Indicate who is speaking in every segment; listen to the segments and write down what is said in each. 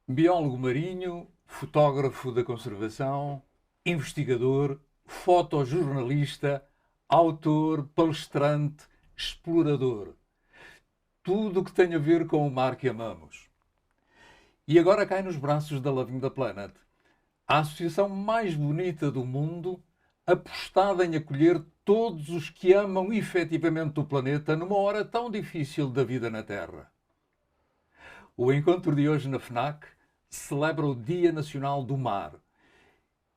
Speaker 1: Biólogo marinho, fotógrafo da conservação, investigador, fotojornalista, autor, palestrante, explorador. Tudo o que tem a ver com o mar que amamos. E agora cai nos braços da Loving the Planet, a associação mais bonita do mundo, apostada em acolher todos os que amam efetivamente o planeta numa hora tão difícil da vida na Terra. O encontro de hoje na FNAC celebra o Dia Nacional do Mar.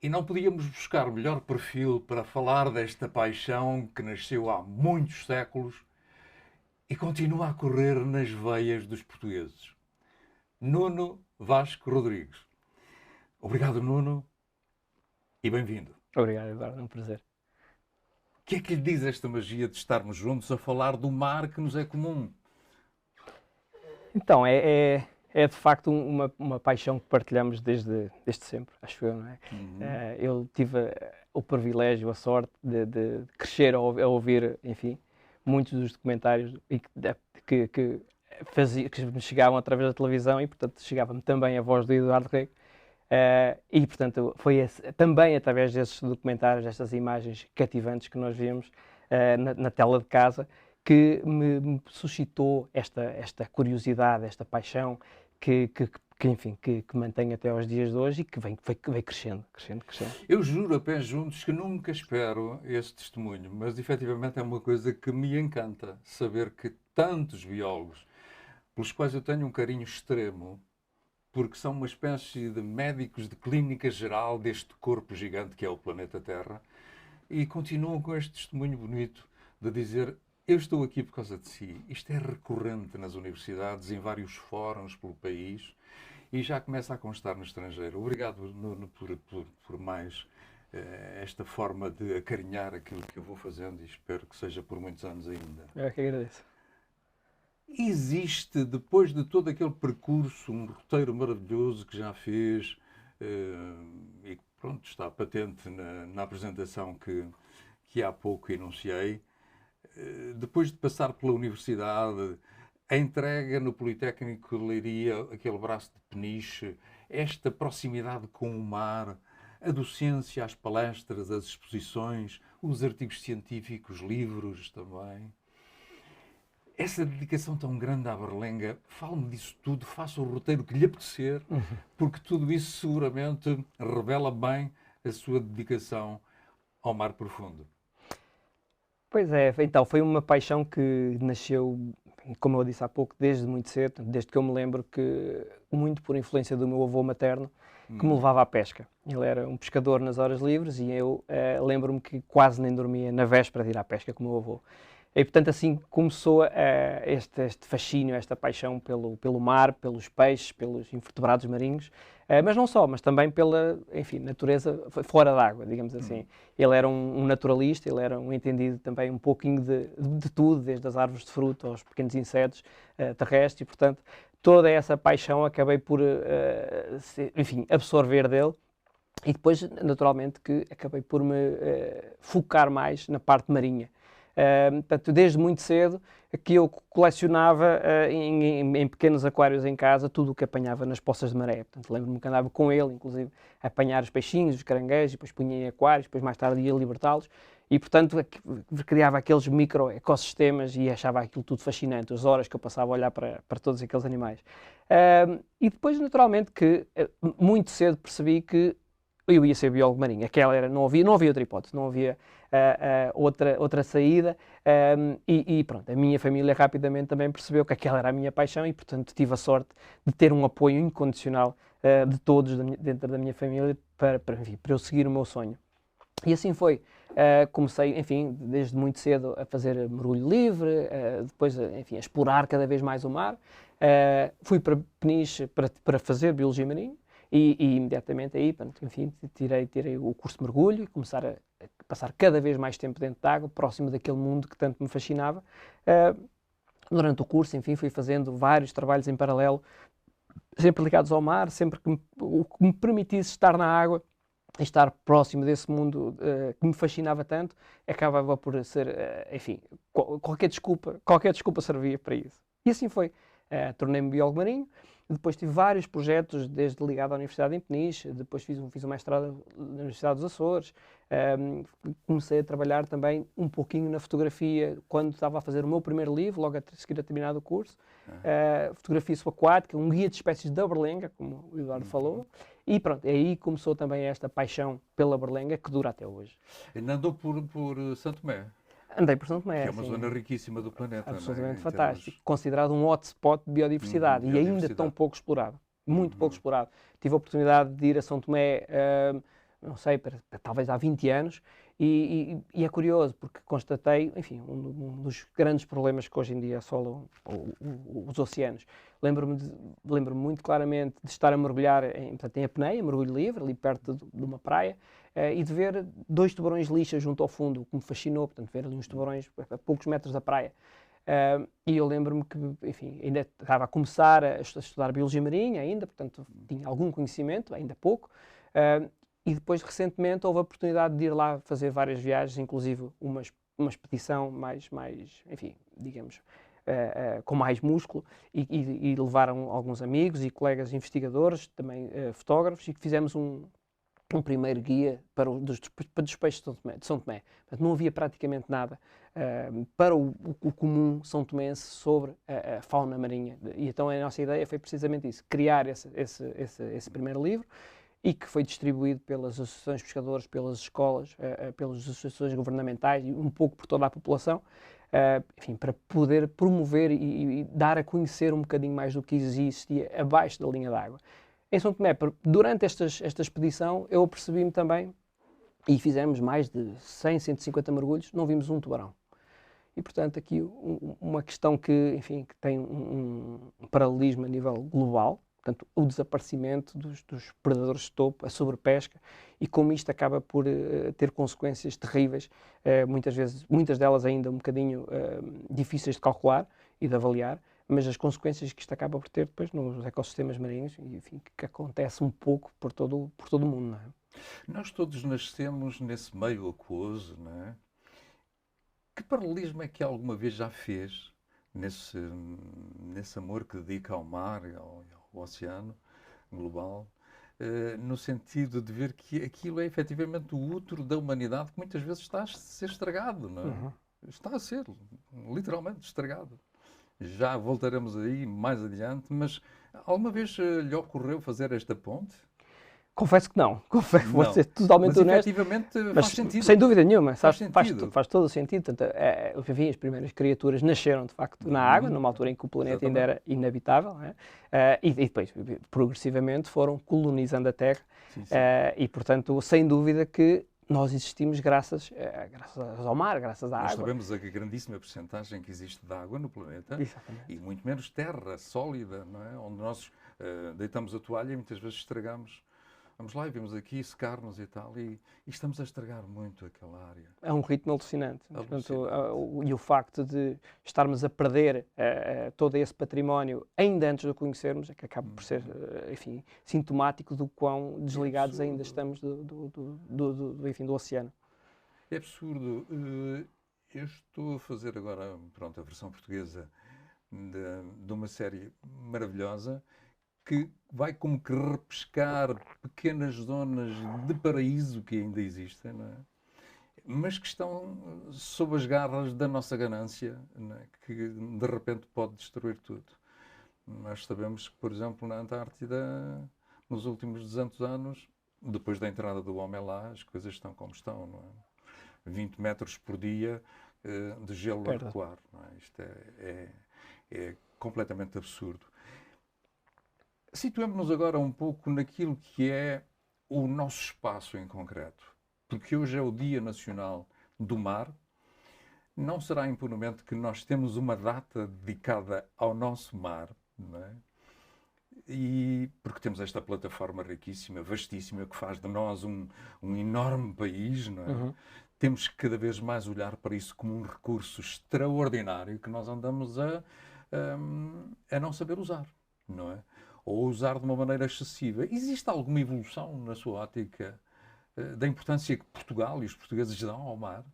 Speaker 1: E não podíamos buscar melhor perfil para falar desta paixão que nasceu há muitos séculos e continua a correr nas veias dos portugueses. Nuno Vasco Rodrigues. Obrigado, Nuno, e bem-vindo.
Speaker 2: Obrigado, Eduardo, é um prazer.
Speaker 1: O que é que lhe diz esta magia de estarmos juntos a falar do mar que nos é comum?
Speaker 2: Então, é de facto uma paixão que partilhamos desde sempre, acho eu, não é? Eu tive o privilégio, a sorte de crescer a ouvir, enfim, muitos dos documentários que me chegavam através da televisão e, portanto, chegava-me também a voz do Eduardo Rego. E, portanto, foi também através desses documentários, destas imagens cativantes que nós vimos na tela de casa, que me suscitou esta curiosidade, esta paixão que mantém até aos dias de hoje e que vem crescendo.
Speaker 1: Eu juro a pés juntos que nunca espero esse testemunho, mas efetivamente é uma coisa que me encanta saber que tantos biólogos, pelos quais eu tenho um carinho extremo, porque são uma espécie de médicos de clínica geral deste corpo gigante que é o planeta Terra, e continuam com este testemunho bonito de dizer: eu estou aqui por causa de si. Isto é recorrente nas universidades, em vários fóruns pelo país, e já começa a constar no estrangeiro. Obrigado, Nuno, por mais esta forma de acarinhar aquilo que eu vou fazendo, e espero que seja por muitos anos ainda.
Speaker 2: Eu é que agradeço.
Speaker 1: Existe, depois de todo aquele percurso, um roteiro maravilhoso que já fez e que, pronto, está patente na apresentação que há pouco enunciei, depois de passar pela universidade, a entrega no Politécnico de Leiria, aquele braço de peniche, esta proximidade com o mar, a docência, as palestras, as exposições, os artigos científicos, livros também. Essa dedicação tão grande à berlenga, fale-me disso tudo, faça o roteiro que lhe apetecer, porque tudo isso seguramente revela bem a sua dedicação ao mar profundo.
Speaker 2: Pois é, então, foi uma paixão que nasceu, como eu disse há pouco, desde muito cedo, desde que eu me lembro que, muito por influência do meu avô materno, que me levava à pesca. Ele era um pescador nas horas livres e eu lembro-me que quase nem dormia na véspera de ir à pesca com o meu avô. E, portanto, assim começou este fascínio, esta paixão pelo mar, pelos peixes, pelos invertebrados marinhos, mas não só, mas também pela, enfim, natureza fora d'água, digamos assim. Ele era um naturalista, ele era um entendido também um pouquinho de tudo, desde as árvores de fruto aos pequenos insetos terrestres, e, portanto, toda essa paixão acabei por, enfim, absorver dele. E depois, naturalmente, que acabei por me focar mais na parte marinha. Portanto, desde muito cedo que eu colecionava em pequenos aquários em casa tudo o que apanhava nas poças de maré. Portanto, lembro-me que andava com ele, inclusive, a apanhar os peixinhos, os caranguejos, depois punha em aquários, depois mais tarde ia libertá-los. E, portanto, criava aqueles micro-ecossistemas e achava aquilo tudo fascinante, as horas que eu passava a olhar para todos aqueles animais. E depois, naturalmente, que muito cedo percebi que eu ia ser biólogo marinho. Aquela era, não havia outra hipótese, não havia outra saída. E pronto, a minha família rapidamente também percebeu que aquela era a minha paixão e, portanto, tive a sorte de ter um apoio incondicional de todos dentro da minha família enfim, para eu seguir o meu sonho. E assim foi. Comecei, enfim, desde muito cedo a fazer mergulho livre, depois, enfim, a explorar cada vez mais o mar. Fui para Peniche para fazer biologia marinha. E imediatamente aí, enfim, tirei o curso de mergulho e começar a passar cada vez mais tempo dentro de água, próximo daquele mundo que tanto me fascinava. Durante o curso, enfim, fui fazendo vários trabalhos em paralelo, sempre ligados ao mar, sempre o que me permitisse estar na água e estar próximo desse mundo que me fascinava tanto, acabava por ser, enfim, qualquer desculpa servia para isso. E assim foi. Tornei-me biólogo marinho. Depois tive vários projetos, desde ligado à Universidade em Peniche, depois fiz um mestrado na Universidade dos Açores. Comecei a trabalhar também um pouquinho na fotografia quando estava a fazer o meu primeiro livro, logo a seguir a terminar o curso. Fotografia subaquática, um guia de espécies da berlenga, como o Eduardo falou. E pronto, aí começou também esta paixão pela berlenga, que dura até hoje.
Speaker 1: Ainda andou por Santo Tomé,
Speaker 2: Andei por São Tomé,
Speaker 1: que é uma
Speaker 2: sim,
Speaker 1: zona riquíssima do planeta,
Speaker 2: absolutamente
Speaker 1: não é?
Speaker 2: fantástico. Considerado um hotspot de biodiversidade, e ainda
Speaker 1: biodiversidade.
Speaker 2: tão pouco explorado. Muito pouco explorado. Tive a oportunidade de ir a São Tomé, não sei, talvez há 20 anos, e é curioso, porque constatei, enfim, um dos grandes problemas que hoje em dia assolam os oceanos. Lembro-me muito claramente de estar a mergulhar em apneia, mergulho livre, ali perto de uma praia, e de ver 2 tubarões-lixa junto ao fundo, o que me fascinou, portanto, ver ali uns tubarões a poucos metros da praia. E eu lembro-me que, enfim, ainda estava a começar a estudar Biologia Marinha ainda, portanto, tinha algum conhecimento, ainda pouco, e depois, recentemente, houve a oportunidade de ir lá fazer várias viagens, inclusive uma expedição mais, enfim, digamos, com mais músculo, e levaram alguns amigos e colegas investigadores, também fotógrafos, e que fizemos um primeiro guia para os peixes de São Tomé. Portanto, não havia praticamente nada para o comum são tomense sobre a fauna marinha. E então a nossa ideia foi precisamente isso, criar esse primeiro livro, e que foi distribuído pelas associações de pescadores, pelas escolas, pelas associações governamentais e um pouco por toda a população, enfim, para poder promover e dar a conhecer um bocadinho mais do que existia abaixo da linha d'água. Em São Tomé, durante esta expedição, eu percebi-me também, e fizemos mais de 100, 150 mergulhos, não vimos um tubarão. E, portanto, aqui uma questão que, enfim, que tem um paralelismo a nível global, portanto, o desaparecimento dos predadores de topo, a sobrepesca, e como isto acaba por ter consequências terríveis, muitas delas ainda um bocadinho difíceis de calcular e de avaliar, mas as consequências que isto acaba por ter depois nos ecossistemas marinhos, e, enfim, que acontece um pouco por todo o mundo, não é?
Speaker 1: Nós todos nascemos nesse meio aquoso, não é? Que paralelismo é que alguma vez já fez nesse amor que dedica ao mar, ao oceano global, no sentido de ver que aquilo é efetivamente o útero da humanidade que muitas vezes está a ser estragado, não é? Está a ser, literalmente, estragado. Já voltaremos aí mais adiante, mas alguma vez lhe ocorreu fazer esta ponte?
Speaker 2: Confesso que não. Vou ser totalmente
Speaker 1: mas
Speaker 2: honesto.
Speaker 1: Efetivamente
Speaker 2: Mas
Speaker 1: faz sentido.
Speaker 2: sem dúvida nenhuma,
Speaker 1: sentido.
Speaker 2: Faz todo o sentido. Portanto, enfim, as primeiras criaturas nasceram, de facto, na água, numa altura em que o planeta ainda era inabitável, não é? E depois, progressivamente, foram colonizando a Terra.
Speaker 1: Sim.
Speaker 2: E, portanto, sem dúvida que nós existimos graças ao mar, graças à água.
Speaker 1: Nós sabemos a grandíssima percentagem que existe de água no planeta.
Speaker 2: Exatamente.
Speaker 1: E muito menos terra sólida, não é? Onde nós deitamos a toalha e muitas vezes estragamos. Vamos lá e vemos aqui secar-nos e tal, e estamos a estragar muito aquela área.
Speaker 2: É um ritmo alucinante. Portanto, e o facto de estarmos a perder todo esse património ainda antes de o conhecermos, é que acaba por ser, enfim, sintomático do quão desligados ainda estamos do oceano.
Speaker 1: É absurdo. Eu estou a fazer agora, pronto, a versão portuguesa de uma série maravilhosa, que vai como que repescar pequenas zonas de paraíso que ainda existem, não é? Mas que estão sob as garras da nossa ganância, não é? Que de repente pode destruir tudo. Nós sabemos que, por exemplo, na Antártida, nos últimos 200 anos, depois da entrada do homem lá, as coisas estão como estão, não é? 20 metros por dia de gelo a recuar, não é? Isto é completamente absurdo. Situemos-nos agora um pouco naquilo que é o nosso espaço em concreto, porque hoje é o Dia Nacional do Mar. Não será impunemente que nós temos uma data dedicada ao nosso mar, não é? E porque temos esta plataforma riquíssima, vastíssima, que faz de nós um enorme país, não é? Temos que cada vez mais olhar para isso como um recurso extraordinário que nós andamos a não saber usar, não é? Ou usar de uma maneira excessiva. Existe alguma evolução na sua ótica da importância que Portugal e os portugueses dão ao mar?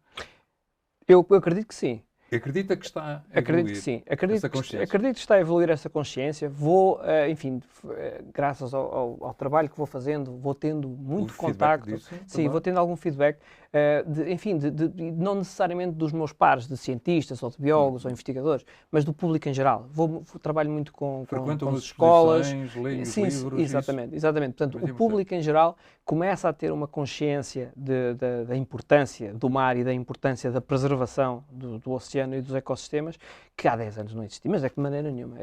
Speaker 2: Eu acredito que sim.
Speaker 1: Acredita que está a
Speaker 2: Acredito
Speaker 1: evoluir
Speaker 2: que sim.
Speaker 1: essa consciência?
Speaker 2: Acredito que está a evoluir essa consciência. Vou, enfim, graças ao trabalho que vou fazendo, vou tendo
Speaker 1: O
Speaker 2: muito
Speaker 1: feedback
Speaker 2: contacto.
Speaker 1: disso
Speaker 2: Sim,
Speaker 1: também?
Speaker 2: vou tendo algum feedback, enfim, não necessariamente dos meus pares, de cientistas, ou de biólogos, ou investigadores, mas do público em geral. Trabalho muito com
Speaker 1: Frequentam
Speaker 2: as
Speaker 1: as
Speaker 2: escolas.
Speaker 1: exposições, leem os
Speaker 2: Sim,
Speaker 1: livros, isso
Speaker 2: exatamente, exatamente.
Speaker 1: é
Speaker 2: Portanto,
Speaker 1: muito
Speaker 2: o
Speaker 1: importante.
Speaker 2: público em geral começa a ter uma consciência da importância do mar e da importância da preservação do oceano e dos ecossistemas, que há 10 anos não existia, mas é que de maneira nenhuma.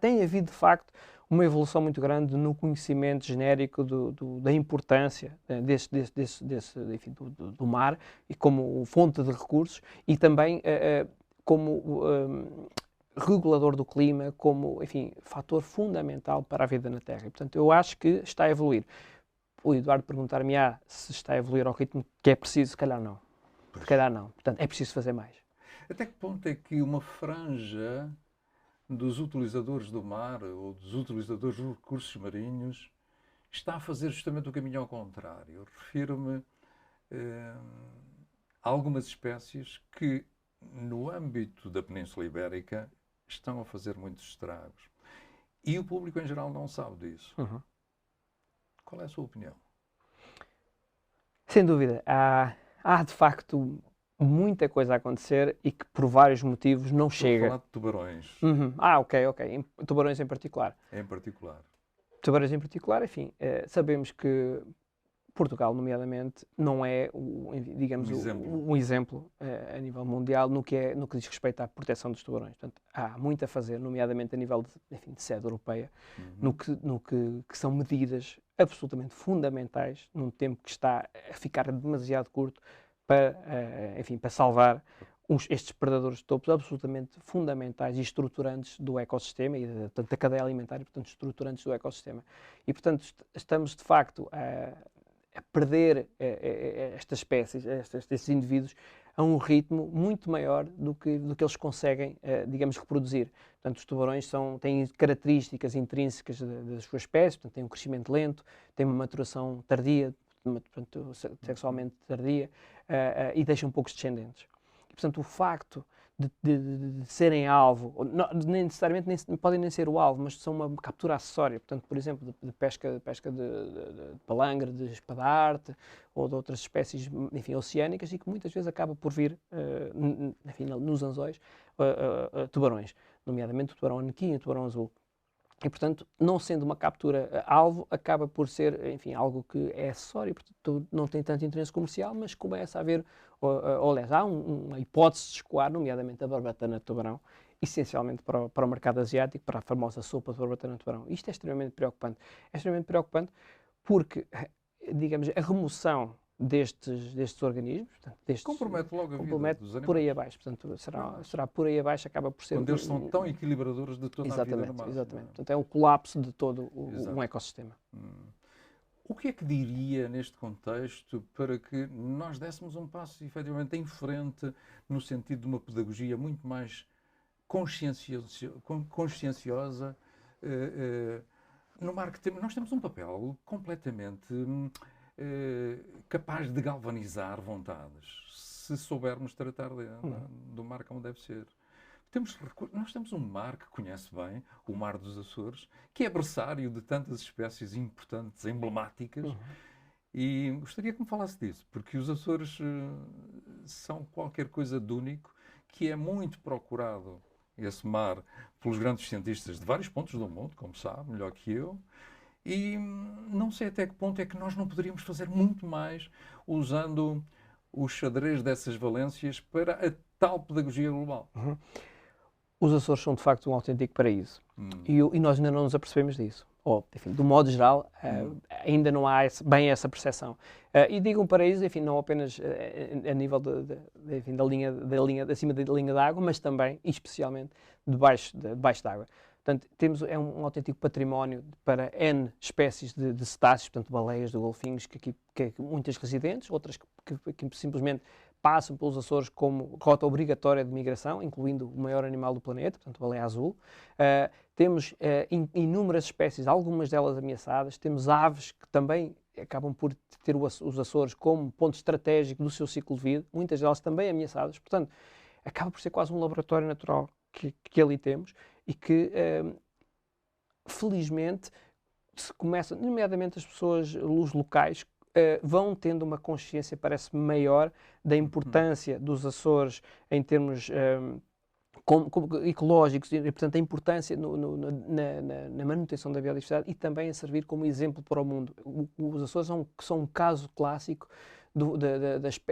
Speaker 2: Tem havido, de facto, uma evolução muito grande no conhecimento genérico da importância enfim, do mar e como fonte de recursos e também como regulador do clima, como, enfim, fator fundamental para a vida na Terra. E, portanto, eu acho que está a evoluir. O Eduardo perguntar-me se está a evoluir ao ritmo que é preciso, se calhar não. Se calhar não. Portanto, é preciso fazer mais.
Speaker 1: Até que ponto é que uma franja dos utilizadores do mar ou dos utilizadores dos recursos marinhos está a fazer justamente o caminho ao contrário? Eu refiro-me a algumas espécies que, no âmbito da Península Ibérica, estão a fazer muitos estragos. E o público em geral não sabe disso.
Speaker 2: Uhum.
Speaker 1: Qual é a sua opinião?
Speaker 2: Sem dúvida. Há de facto muita coisa a acontecer e que por vários motivos não
Speaker 1: Estou a
Speaker 2: chega.
Speaker 1: falar de tubarões,
Speaker 2: Uhum. Ok. Tubarões em particular.
Speaker 1: em particular.
Speaker 2: Tubarões em particular, enfim, sabemos que Portugal, nomeadamente, não é, digamos, um exemplo a nível mundial no que diz respeito à proteção dos tubarões. Portanto, há muito a fazer, nomeadamente a nível de sede europeia, no que são medidas absolutamente fundamentais num tempo que está a ficar demasiado curto para, enfim, para salvar estes predadores de topos absolutamente fundamentais e estruturantes do ecossistema e da cadeia alimentar e, portanto, estruturantes do ecossistema. E, portanto, estamos, de facto, a perder estas espécies, estes indivíduos, a um ritmo muito maior do que eles conseguem, digamos, reproduzir. Portanto, os tubarões têm características intrínsecas das suas espécies, portanto, têm um crescimento lento, têm uma maturação tardia, portanto, sexualmente tardia, e deixam poucos descendentes. E, portanto, o facto de serem alvo, nem necessariamente podem nem ser o alvo, mas são uma captura acessória, portanto, por exemplo, de pesca de palangre, de espadarte ou de outras espécies, enfim, oceânicas e que muitas vezes acaba por vir, enfim, nos anzóis, tubarões, nomeadamente o tubarão anequim e o tubarão azul. E, portanto, não sendo uma captura alvo, acaba por ser, enfim, algo que é acessório, portanto, não tem tanto interesse comercial, mas começa a haver, aliás, há uma hipótese de escoar, nomeadamente a barbatana de tubarão, essencialmente para o mercado asiático, para a famosa sopa de barbatana de tubarão. Isto é extremamente preocupante. É extremamente preocupante porque, digamos, a remoção destes organismos, portanto,
Speaker 1: Compromete logo a vida dos animais.
Speaker 2: por aí abaixo, portanto, será por aí abaixo, acaba por ser...
Speaker 1: Quando eles são tão equilibradores de toda a vida no mar.
Speaker 2: Exatamente. Portanto, é o colapso de todo um ecossistema.
Speaker 1: O que é que diria neste contexto para que nós dessemos um passo efetivamente em frente no sentido de uma pedagogia muito mais conscienciosa no mar que nós temos um papel completamente capaz de galvanizar vontades, se soubermos tratar do mar como deve ser. Nós temos um mar que conhece bem, o Mar dos Açores, que é berçário de tantas espécies importantes, emblemáticas, e gostaria que me falasse disso, porque os Açores são qualquer coisa de único, que é muito procurado, esse mar, pelos grandes cientistas de vários pontos do mundo, como sabe, melhor que eu, e não sei até que ponto é que nós não poderíamos fazer muito mais usando o xadrez dessas valências para a tal pedagogia global.
Speaker 2: Os Açores são, de facto, um autêntico paraíso. E nós ainda não nos apercebemos disso. Ou, enfim, do modo geral, ainda não há bem essa percepção. E digo um paraíso, enfim, não apenas a nível enfim, da linha, acima da linha d'água, mas também, e especialmente, debaixo d'água. Portanto, temos um autêntico património para N espécies de cetáceos, portanto, baleias, de golfinhos, que muitas residentes, outras que simplesmente passam pelos Açores como rota obrigatória de migração, incluindo o maior animal do planeta, portanto, a baleia azul. Temos inúmeras espécies, algumas delas ameaçadas. Temos aves que também acabam por ter os Açores como ponto estratégico do seu ciclo de vida, muitas delas também ameaçadas. Portanto, acaba por ser quase um laboratório natural que ali temos e que, felizmente, se começa, nomeadamente as pessoas, os locais, vão tendo uma consciência, parece maior, da importância dos Açores em termos como ecológicos e, portanto, a importância na manutenção da biodiversidade e também a servir como exemplo para o mundo. Os Açores são um caso clássico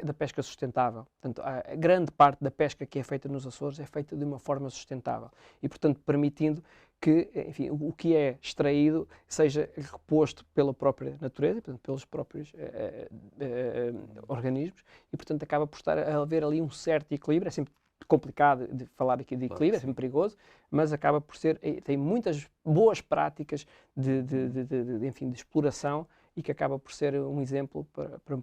Speaker 2: da pesca sustentável. Portanto, a grande parte da pesca que é feita nos Açores é feita de uma forma sustentável e, portanto, permitindo que, enfim, o que é extraído seja reposto pela própria natureza, portanto, pelos próprios organismos e, portanto, acaba por estar a haver ali um certo equilíbrio. É sempre complicado de falar aqui de equilíbrio, é sempre perigoso, mas acaba por ser, tem muitas boas práticas enfim, de exploração e que acaba por ser um exemplo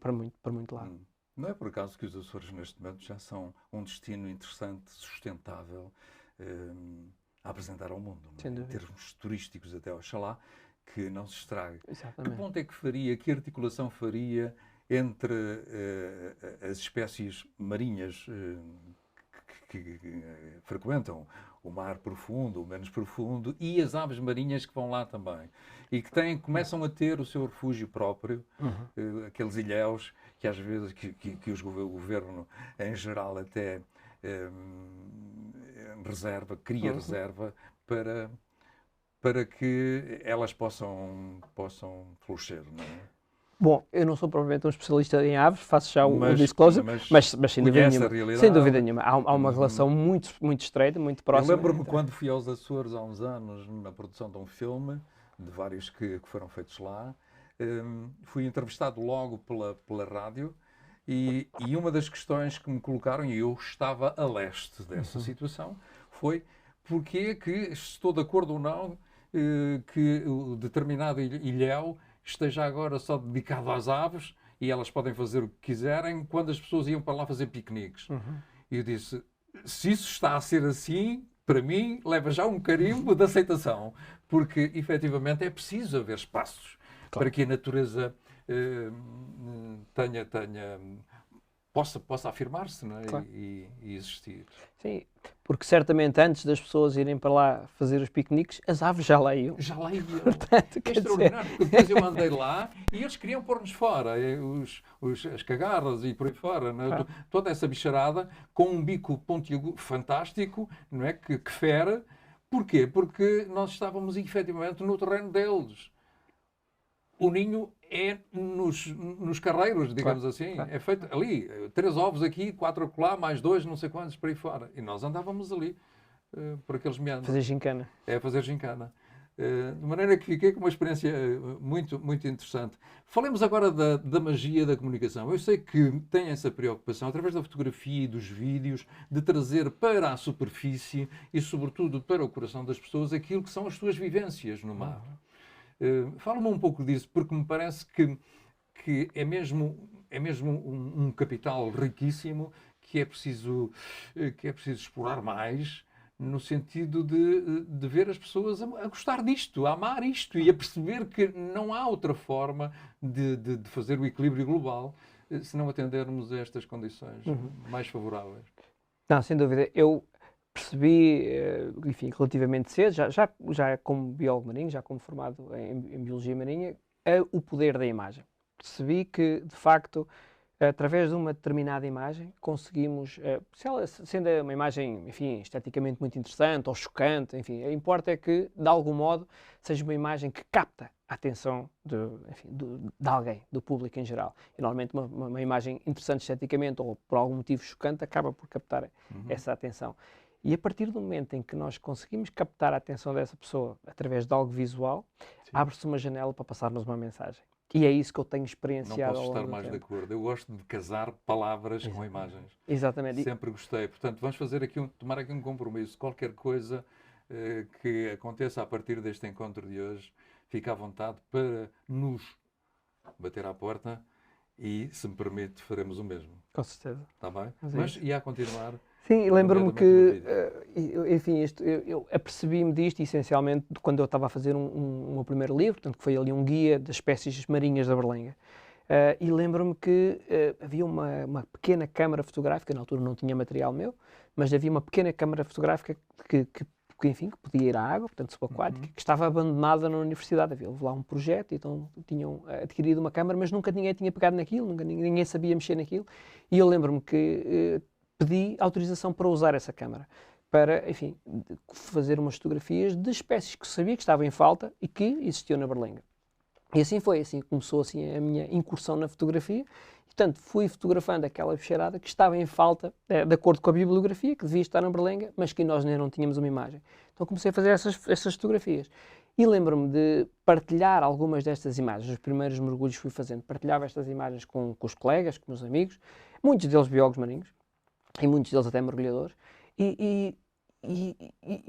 Speaker 2: para muito lado.
Speaker 1: Não é por acaso que os Açores neste momento já são um destino interessante, sustentável, a apresentar ao mundo, não é? Em termos turísticos até, oxalá, que não se estrague.
Speaker 2: Exatamente.
Speaker 1: Que ponto é que faria, que articulação faria entre as espécies marinhas que frequentam o mar profundo, o menos profundo, e as aves marinhas que vão lá também e que começam a ter o seu refúgio próprio, aqueles ilhéus que às vezes o governo em geral até cria reserva para que elas possam florescer, não é?
Speaker 2: Bom, eu não sou provavelmente um especialista em aves, faço já o disclosure, mas sem dúvida nenhuma. Sem dúvida nenhuma. Há uma relação muito, muito estreita, muito próxima.
Speaker 1: Eu lembro-me quando fui aos Açores há uns anos, na produção de um filme, de vários que foram feitos lá, fui entrevistado logo pela rádio e uma das questões que me colocaram, e eu estava a leste dessa situação, foi porque é que, estou de acordo ou não, que o determinado ilhéu esteja agora só dedicado às aves e elas podem fazer o que quiserem quando as pessoas iam para lá fazer piqueniques. E eu disse, se isso está a ser assim, para mim, leva já um carimbo de aceitação, porque efetivamente é preciso haver espaços para que a natureza possa afirmar-se, não é? E existir.
Speaker 2: Sim, porque certamente antes das pessoas irem para lá fazer os piqueniques, as aves já lá iam.
Speaker 1: Já lá iam. Portanto, é extraordinário, porque depois eu andei lá e eles queriam pôr-nos fora, as cagarras e por aí fora, não é? Toda essa bicharada com um bico pontiagudo fantástico, não é? Que fere. Porquê? Porque nós estávamos efetivamente no terreno deles. O ninho é nos carreiros, digamos assim. É feito ali, 3 ovos aqui, 4 acolá, mais 2, não sei quantos, por aí fora. E nós andávamos ali, por aqueles meandros.
Speaker 2: Fazer gincana.
Speaker 1: Fazer gincana. De maneira que fiquei com uma experiência muito, muito interessante. Falemos agora da magia da comunicação. Eu sei que tem essa preocupação, através da fotografia e dos vídeos, de trazer para a superfície e, sobretudo, para o coração das pessoas aquilo que são as suas vivências no mar. Fala-me um pouco disso, porque me parece que é mesmo um capital riquíssimo que é preciso explorar mais, no sentido de ver as pessoas a gostar disto, a amar isto e a perceber que não há outra forma de fazer o equilíbrio global se não atendermos a estas condições mais favoráveis.
Speaker 2: Não, sem dúvida. Eu percebi, enfim, relativamente cedo, já como biólogo marinho, já como formado em biologia marinha, o poder da imagem. Percebi que, de facto, através de uma determinada imagem, conseguimos, se ela sendo uma imagem, enfim, esteticamente muito interessante ou chocante, enfim, importa é que, de algum modo, seja uma imagem que capta a atenção de alguém, do público em geral. E, normalmente, uma imagem interessante esteticamente ou por algum motivo chocante acaba por captar essa atenção. E a partir do momento em que nós conseguimos captar a atenção dessa pessoa através de algo visual, abre-se uma janela para passarmos uma mensagem. E é isso que eu tenho experienciado.
Speaker 1: Não posso estar mais de acordo. Eu gosto de casar palavras com imagens.
Speaker 2: Exatamente.
Speaker 1: Sempre gostei. Portanto, vamos fazer tomar aqui um compromisso. Qualquer coisa que aconteça a partir deste encontro de hoje, fica à vontade para nos bater à porta e, se me permite, faremos o mesmo.
Speaker 2: Com certeza.
Speaker 1: Está bem? Mas ia a continuar.
Speaker 2: Sim, lembro-me que, enfim, eu apercebi-me disto essencialmente quando eu estava a fazer um meu primeiro livro, portanto, que foi ali um guia das espécies marinhas da Berlenga. E lembro-me que havia uma pequena câmara fotográfica, na altura não tinha material meu, mas havia uma pequena câmara fotográfica enfim, que podia ir à água, portanto subaquática, que estava abandonada na universidade. Havia lá um projeto, então tinham adquirido uma câmara, mas nunca ninguém tinha pegado naquilo, nunca ninguém sabia mexer naquilo. E eu lembro-me que pedi autorização para usar essa câmara, para, enfim, fazer umas fotografias de espécies que sabia que estavam em falta e que existiam na Berlenga. E assim foi, assim começou assim, a minha incursão na fotografia. Portanto, fui fotografando aquela bicharada que estava em falta, de acordo com a bibliografia, que devia estar na Berlenga, mas que nós ainda não tínhamos uma imagem. Então comecei a fazer essas fotografias. E lembro-me de partilhar algumas destas imagens. Os primeiros mergulhos fui fazendo. Partilhava estas imagens com os colegas, com os amigos, muitos deles biólogos marinhos, e muitos deles até mergulhadores. E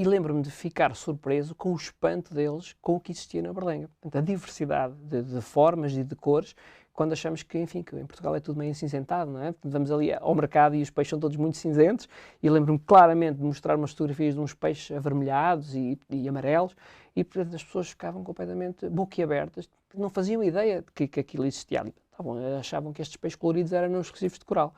Speaker 2: lembro-me de ficar surpreso com o espanto deles com o que existia na Berlenga. Portanto, a diversidade de formas e de cores, quando achamos que, enfim, que em Portugal é tudo meio acinzentado, não é? Vamos ali ao mercado e os peixes são todos muito cinzentos, e lembro-me claramente de mostrar umas fotografias de uns peixes avermelhados e amarelos, e portanto as pessoas ficavam completamente boquiabertas, não faziam ideia de que aquilo existia ali. Tá bom, achavam que estes peixes coloridos eram nos recifes de coral.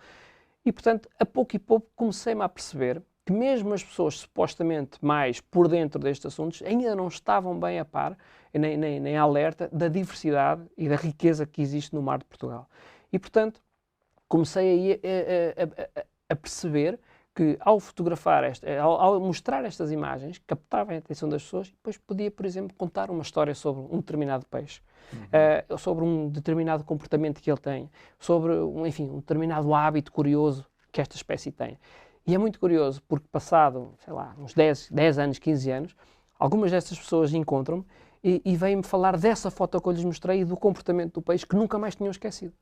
Speaker 2: E portanto, a pouco e pouco comecei-me a perceber que mesmo as pessoas supostamente mais por dentro destes assuntos ainda não estavam bem a par, nem alerta da diversidade e da riqueza que existe no mar de Portugal. E, portanto, comecei aí a perceber que ao fotografar, ao mostrar estas imagens, captava a atenção das pessoas e depois podia, por exemplo, contar uma história sobre um determinado peixe, sobre um determinado comportamento que ele tem, sobre, enfim, um determinado hábito curioso que esta espécie tem. E é muito curioso porque passado, sei lá, uns 10 anos, 15 anos, algumas dessas pessoas encontram-me e vêm-me falar dessa foto que eu lhes mostrei e do comportamento do peixe que nunca mais tinham esquecido.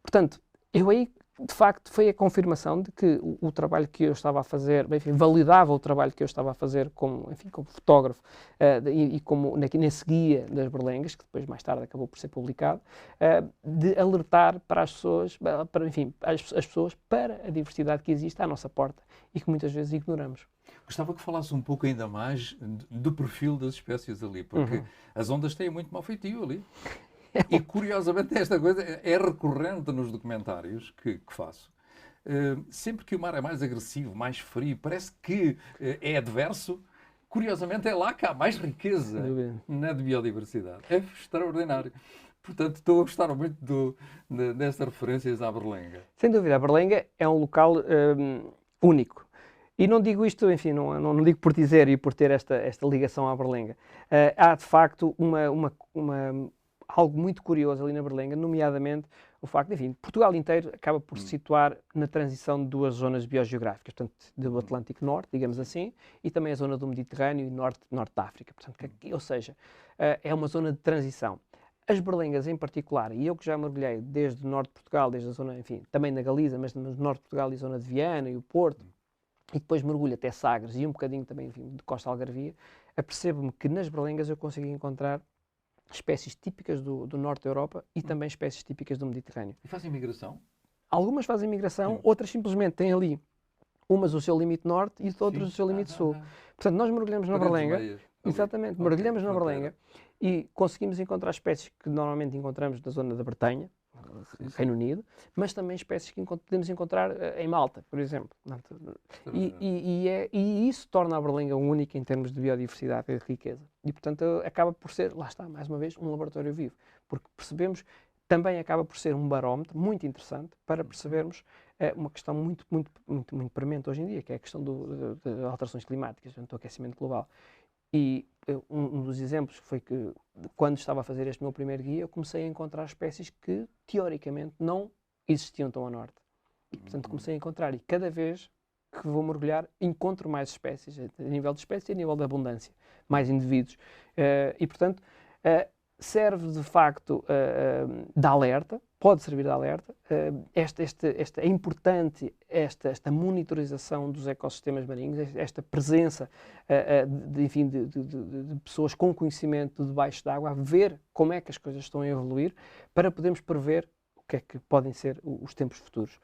Speaker 2: Portanto, eu aí, de facto, foi a confirmação de que o trabalho que eu estava a fazer, enfim, validava o trabalho que eu estava a fazer como, enfim, como fotógrafo e como nesse guia das berlengas, que depois mais tarde acabou por ser publicado, de alertar para as pessoas, enfim, as pessoas para a diversidade que existe à nossa porta e que muitas vezes ignoramos.
Speaker 1: Gostava que falasse um pouco ainda mais do perfil das espécies ali, porque as ondas têm muito mau feitio ali. E curiosamente esta coisa é recorrente nos documentários que faço. Sempre que o mar é mais agressivo, mais frio, parece que é adverso, curiosamente é lá que há mais riqueza na biodiversidade. É extraordinário. Portanto, estou a gostar muito destas referências à Berlenga.
Speaker 2: Sem dúvida, a Berlenga é um local único. E não digo isto, enfim, não digo por dizer e por ter esta ligação à Berlenga. Há, de facto, algo muito curioso ali na Berlenga, nomeadamente o facto de, enfim, Portugal inteiro acaba por se situar na transição de duas zonas biogeográficas, portanto, do Atlântico Norte, digamos assim, e também a zona do Mediterrâneo e Norte da África. Portanto, ou seja, é uma zona de transição. As berlengas em particular, e eu que já mergulhei desde o norte de Portugal, desde a zona, enfim, também na Galiza, mas no norte de Portugal e a zona de Viana e o Porto, e depois mergulho até Sagres e um bocadinho também, enfim, de Costa Algarvia, apercebo-me que nas berlengas eu consigo encontrar espécies típicas do norte da Europa e também espécies típicas do Mediterrâneo.
Speaker 1: E fazem migração?
Speaker 2: Algumas fazem migração, outras simplesmente têm ali umas o seu limite norte e outras o seu limite sul. Portanto, nós mergulhamos na Berlenga, exatamente, mergulhamos na Berlenga e conseguimos encontrar espécies que normalmente encontramos na zona da Bretanha, Reino Unido, mas também espécies que podemos encontrar em Malta, por exemplo. E isso torna a Berlenga única em termos de biodiversidade e de riqueza. E, portanto, acaba por ser, lá está, mais uma vez, um laboratório vivo. Porque percebemos, também acaba por ser um barómetro muito interessante para percebermos uma questão muito premente hoje em dia, que é a questão de alterações climáticas, do aquecimento global. E um dos exemplos foi que, quando estava a fazer este meu primeiro guia, eu comecei a encontrar espécies que, teoricamente, não existiam tão a norte. E, portanto, comecei a encontrar. E cada vez que vou mergulhar, encontro mais espécies, a nível de espécie e a nível de abundância, mais indivíduos. E, portanto, serve, de facto, de alerta, pode servir de alerta. É importante esta monitorização dos ecossistemas marinhos, esta presença de pessoas com conhecimento debaixo d'água, a ver como é que as coisas estão a evoluir, para podermos prever o que é que podem ser os tempos futuros.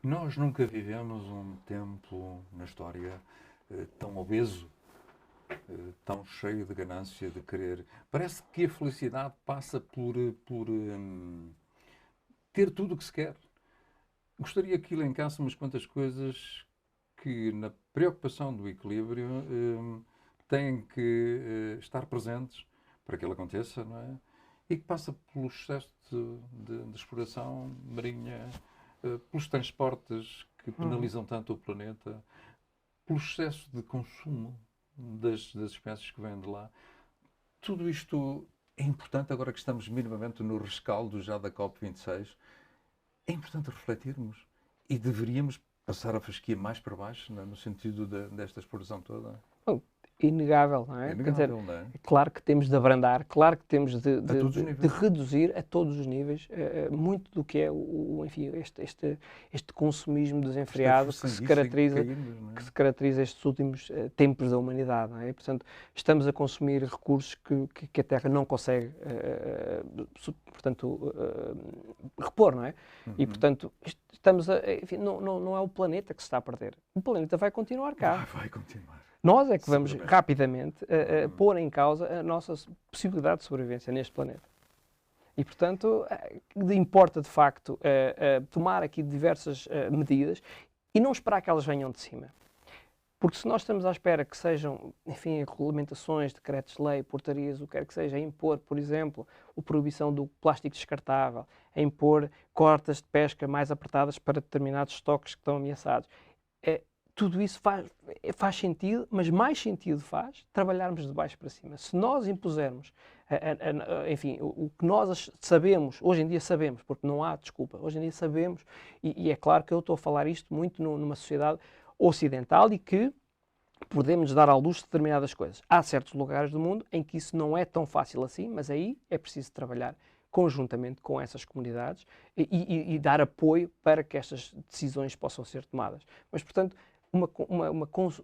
Speaker 1: Nós nunca vivemos um tempo na história tão obeso, tão cheio de ganância, de querer. Parece que a felicidade passa por ter tudo o que se quer. Gostaria que elencasse umas quantas coisas que na preocupação do equilíbrio têm que estar presentes para que ele aconteça, não é? E que passa pelo excesso de exploração marinha, pelos transportes que penalizam tanto o planeta, pelo excesso de consumo das espécies que vêm de lá. Tudo isto é importante agora que estamos minimamente no rescaldo já da COP26. É importante refletirmos e deveríamos passar a fasquia mais para baixo, no sentido desta exploração toda.
Speaker 2: Bom, inegável, não é?
Speaker 1: É
Speaker 2: Quer dizer,
Speaker 1: inegável, não é?
Speaker 2: claro que temos de abrandar, claro que temos
Speaker 1: A todos os
Speaker 2: de
Speaker 1: níveis.
Speaker 2: reduzir a todos os níveis muito do que é enfim, este consumismo desenfreado
Speaker 1: Esta
Speaker 2: que se
Speaker 1: forçanguice em
Speaker 2: caracteriza,
Speaker 1: cairmos, não é?
Speaker 2: que se caracteriza estes últimos tempos da humanidade, não é? E, portanto, estamos a consumir recursos que a Terra não consegue, portanto, repor, não é? E, portanto, estamos enfim, não é o planeta que se está a perder. O planeta vai continuar cá.
Speaker 1: Vai continuar.
Speaker 2: Nós é que vamos
Speaker 1: Seguramente.
Speaker 2: rapidamente pôr em causa a nossa possibilidade de sobrevivência neste planeta. E, portanto, importa de facto tomar aqui diversas medidas e não esperar que elas venham de cima. Porque se nós estamos à espera que sejam, enfim, regulamentações, decretos-lei, portarias, o que quer que seja, a impor, por exemplo, a proibição do plástico descartável, a impor cotas de pesca mais apertadas para determinados estoques que estão ameaçados, tudo isso faz sentido, mas mais sentido faz trabalharmos de baixo para cima. Se nós impusermos, enfim, o que nós sabemos, hoje em dia sabemos, porque não há desculpa, hoje em dia sabemos, e é claro que eu estou a falar isto muito numa sociedade ocidental e que podemos dar à luz de determinadas coisas. Há certos lugares do mundo em que isso não é tão fácil assim, mas aí é preciso trabalhar conjuntamente com essas comunidades e dar apoio para que estas decisões possam ser tomadas. Mas, portanto,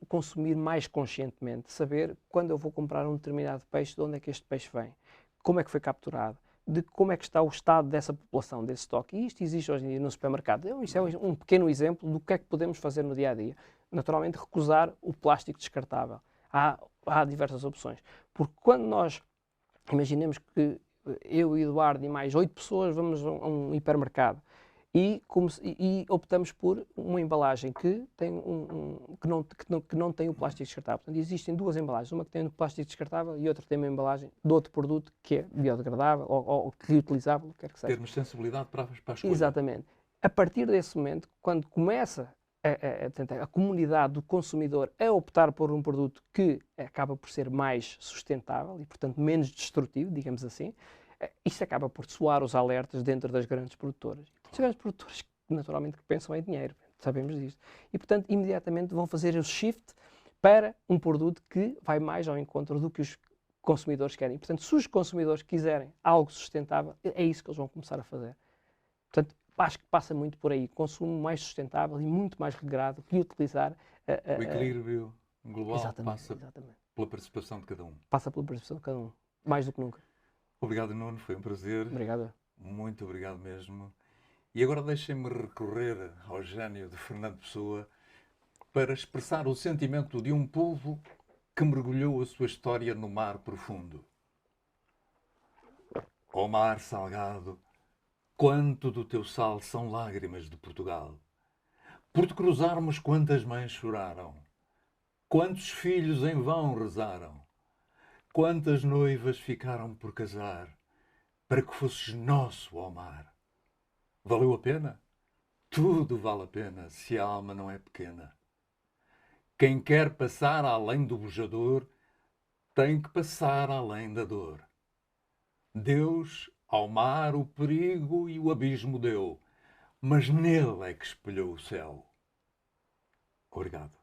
Speaker 2: consumir mais conscientemente, saber quando eu vou comprar um determinado peixe, de onde é que este peixe vem, como é que foi capturado, de como é que está o estado dessa população, desse estoque. E isto existe hoje em dia no supermercado. Isto é um pequeno exemplo do que é que podemos fazer no dia-a-dia. Naturalmente, recusar o plástico descartável. Há diversas opções. Porque quando nós, imaginemos que eu e Eduardo e mais 8 pessoas vamos a um hipermercado e optamos por uma embalagem que não tem o plástico descartável. Portanto, existem duas embalagens, uma que tem o plástico descartável e outra que tem uma embalagem de outro produto que é biodegradável ou reutilizável, o que quer que seja.
Speaker 1: Termos sensibilidade para a escolha.
Speaker 2: Exatamente. A partir desse momento, quando começa a comunidade do consumidor a optar por um produto que acaba por ser mais sustentável e, portanto, menos destrutivo, digamos assim, isto acaba por soar os alertas dentro das grandes produtoras. As grandes produtoras, naturalmente, que pensam em dinheiro, sabemos disto. E, portanto, imediatamente vão fazer o shift para um produto que vai mais ao encontro do que os consumidores querem. Portanto, se os consumidores quiserem algo sustentável, é isso que eles vão começar a fazer. Portanto, acho que passa muito por aí. Consumo mais sustentável e muito mais regrado que utilizar...
Speaker 1: o equilíbrio global passa pela participação de cada um.
Speaker 2: Passa pela participação de cada um, mais do que nunca.
Speaker 1: Obrigado, Nuno. Foi um prazer.
Speaker 2: Obrigado.
Speaker 1: Muito obrigado mesmo. E agora deixem-me recorrer ao gênio de Fernando Pessoa para expressar o sentimento de um povo que mergulhou a sua história no mar profundo. Ó mar salgado, quanto do teu sal são lágrimas de Portugal. Por te cruzarmos, quantas mães choraram, quantos filhos em vão rezaram, quantas noivas ficaram por casar, para que fosses nosso, ó mar. Valeu a pena? Tudo vale a pena se a alma não é pequena. Quem quer passar além do bujador tem que passar além da dor. Deus ao mar o perigo e o abismo deu, mas nele é que espelhou o céu. Obrigado.